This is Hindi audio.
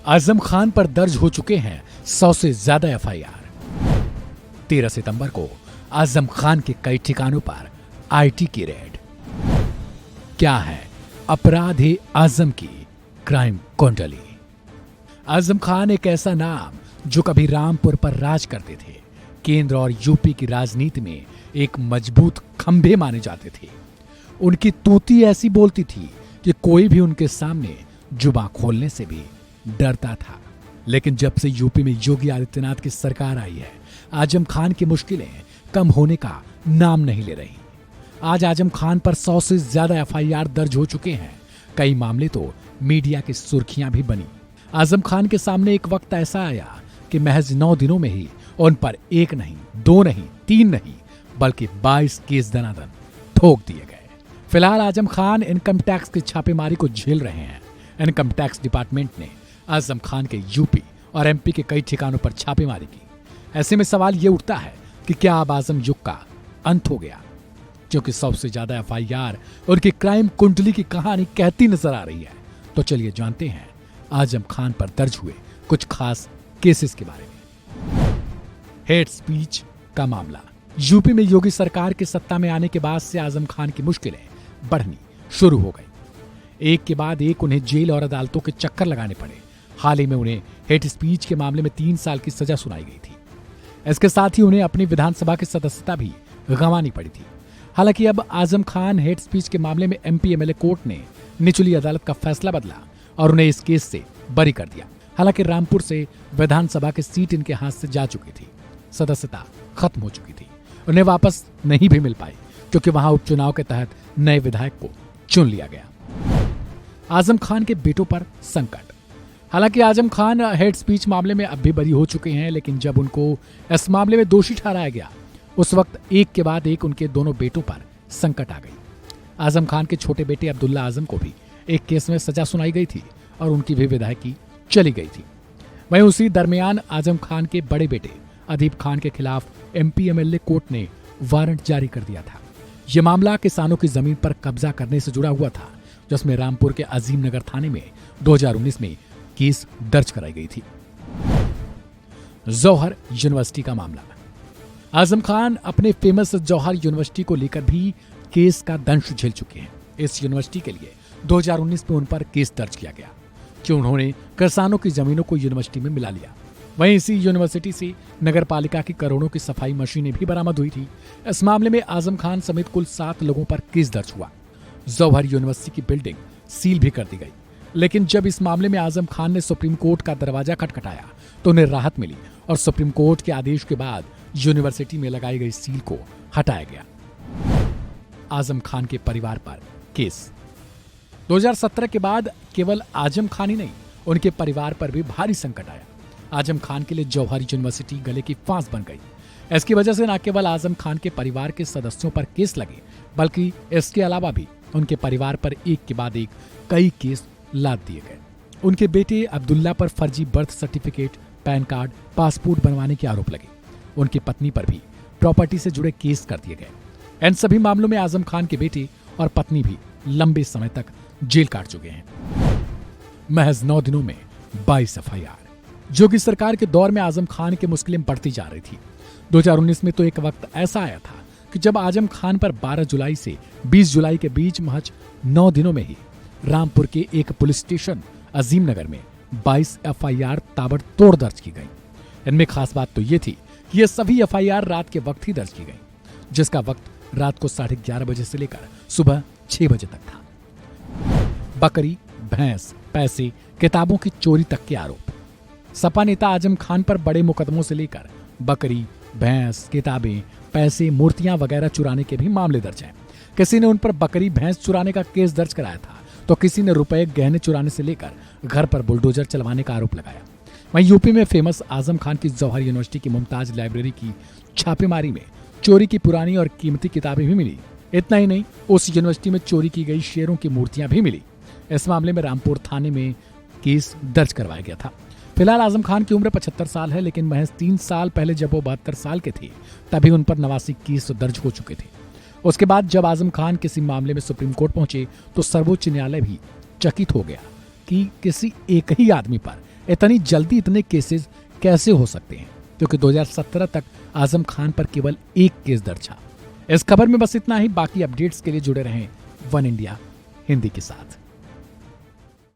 आजम खान पर दर्ज हो चुके हैं 100 से ज्यादा एफआईआर। 13 सितंबर को आजम खान के कई ठिकानों पर आईटी की रेड। क्या है अपराध आजम की क्राइम कुंडली। आजम खान एक ऐसा नाम जो कभी रामपुर पर राज करते थे, केंद्र और यूपी की राजनीति में एक मजबूत खंभे माने जाते थे। उनकी तूती ऐसी बोलती थी कि कोई भी उनके सामने जुबान खोलने से भी डरता था। लेकिन जब से यूपी में योगी आदित्यनाथ की सरकार आई है, आजम खान की मुश्किलें कम होने का नाम नहीं ले रही। आज आजम खान पर 100 से ज्यादा एफआईआर दर्ज हो चुके हैं। कई मामले तो मीडिया की सुर्खियां भी बनी। आजम खान के सामने एक वक्त ऐसा आया कि महज 9 दिनों में ही उन पर 1 नहीं, 2 नहीं, 3 नहीं, बल्कि 22 केस दनादन ठोक दिए गए। फिलहाल आजम खान इनकम टैक्स की छापेमारी को झेल रहे हैं। इनकम टैक्स डिपार्टमेंट ने आजम खान के यूपी और एमपी के कई ठिकानों पर छापेमारी की। ऐसे में सवाल ये उठता है कि क्या अब आजम युग का अंत हो गया, क्योंकि 100 से ज्यादा एफआईआर और की क्राइम कुंडली की कहानी कहती नजर आ रही है। तो चलिए जानते हैं आजम खान पर दर्ज हुए कुछ खास केसेस के बारे में। हेट स्पीच का मामला। यूपी में योगी सरकार के सत्ता में आने के बाद से आजम खान की मुश्किलें बढ़नी शुरू हो गई। एक के बाद एक उन्हें जेल और अदालतों के चक्कर लगाने पड़े। हाल ही में उन्हें हेट स्पीच के मामले में 3 साल की सजा सुनाई गई थी। इसके साथ ही उन्हें अपनी विधानसभा की सदस्यता भी गंवानी पड़ी थी। हालांकि अब आजम खान हेट स्पीच के मामले में एमपी एमएलए कोर्ट ने निचली अदालत का फैसला बदला और उन्हें इस केस से बरी कर दिया। हालांकि रामपुर से विधानसभा की सीट इनके हाथ से जा चुकी थी, सदस्यता खत्म हो चुकी थी। उन्हें वापस नहीं भी मिल पाई क्योंकि वहां उपचुनाव के तहत नए विधायक को चुन लिया गया। आजम खान के बेटों पर संकट। हालांकि आजम खान हेट स्पीच मामले में अब भी बरी हो चुके हैं, लेकिन जब उनको इस मामले में दोषी ठहराया गया उस वक्त एक के बाद एक उनके दोनों बेटों पर संकट आ गई। आजम खान के छोटे बेटे अब्दुल्ला आजम को भी एक केस में सजा सुनाई गई थी और उनकी भी विधायकी चली गई थी। वहीं उसी दरमियान आजम खान के बड़े बेटे अदीब खान के खिलाफ एमपी एमएलए कोर्ट ने वारंट जारी कर दिया था। यह मामला किसानों की जमीन पर कब्जा करने से जुड़ा हुआ था, जिसमें रामपुर के अजीम नगर थाने में 2019 में केस दर्ज कराई गई थी। जौहर यूनिवर्सिटी का मामला। आजम खान अपने फेमस जौहर यूनिवर्सिटी को लेकर भी केस का दंश झेल चुके हैं। इस यूनिवर्सिटी के लिए 2019 में उन पर केस दर्ज किया गया कि उन्होंने किसानों की जमीनों को यूनिवर्सिटी में मिला लिया। वहीं इसी यूनिवर्सिटी से नगर पालिका की करोड़ों की सफाई मशीनें भी बरामद हुई थी। इस मामले में आजम खान समेत कुल 7 लोगों पर केस दर्ज हुआ। जौहर यूनिवर्सिटी की बिल्डिंग सील भी कर दी गई। लेकिन जब इस मामले में आजम खान ने सुप्रीम कोर्ट का दरवाजा खटखटाया तो उन्हें राहत मिली और सुप्रीम कोर्ट के आदेश के बाद यूनिवर्सिटी में लगाई गई सील को हटाया गया। आजम खान के परिवार पर केस। 2017 के बाद केवल आजम खान ही नहीं, उनके परिवार पर भी भारी संकट आया। आजम खान के लिए जौहर यूनिवर्सिटी गले की फांस बन गई। इसकी वजह से न केवल आजम खान के परिवार के सदस्यों पर केस लगे, बल्कि इसके अलावा भी उनके परिवार पर एक के बाद एक कई केस लाद दिए गए। उनके बेटे अब्दुल्ला पर फर्जी birth certificate, pan card, passport बनवाने के आरोप लगे। उनकी पत्नी पर भी प्रॉपर्टी से जुड़े केस कर दिए गए। इन सभी मामलों में आजम खान के बेटे और पत्नी भी लंबे समय तक जेल काट चुके हैं। महज 9 दिनों में 22 एफआईआर। योगी सरकार के दौर में आजम खान की मुश्किलें बढ़ती जा रही थी। 2019 में तो एक वक्त ऐसा आया था कि जब आजम खान पर 12 जुलाई से 20 जुलाई के बीच महज 9 दिनों में ही रामपुर के एक पुलिस स्टेशन अजीम नगर में 22 एफआईआर ताबड़तोड़ दर्ज की गई। इनमें खास बात तो ये थी कि ये सभी एफआईआर रात के वक्त ही दर्ज की गई, जिसका वक्त रात को 11:30 बजे से लेकर सुबह 6 बजे तक था। बकरी, भैंस, पैसे, किताबों की चोरी तक के आरोप। सपा नेता आजम खान पर बड़े मुकदमों से लेकर बकरी, भैंस, किताबें, पैसे, मूर्तियां वगैरह चुराने के भी मामले दर्ज हैं। किसी ने उन पर बकरी, भैंस चुराने का केस दर्ज कराया था, तो किसी ने रुपए, गहने चुराने से लेकर घर पर बुलडोजर चलवाने का आरोप लगाया। वहीं यूपी में फेमस आजम खान की जौहर यूनिवर्सिटी की मुमताज लाइब्रेरी की छापेमारी में चोरी की पुरानी और कीमती किताबें भी मिली। इतना ही नहीं, उस यूनिवर्सिटी में चोरी की गई शेरों की मूर्तियां भी मिली। इस मामले में रामपुर थाने में केस दर्ज करवाया गया था। फिलहाल आजम खान की उम्र 75 साल है, लेकिन महज 3 साल पहले जब वो 72 साल के थे तभी उन पर 89 केस दर्ज हो चुके थे। उसके बाद जब आजम खान किसी मामले में सुप्रीम कोर्ट पहुंचे तो सर्वोच्च न्यायालय भी चकित हो गया। कि किसी एक ही आदमी पर इतनी जल्दी इतने केसेस कैसे हो सकते हैं, क्योंकि 2017 तक आजम खान पर केवल एक केस दर्ज था। इस खबर में बस इतना ही। बाकी अपडेट्स के लिए जुड़े रहें वन इंडिया हिंदी के साथ।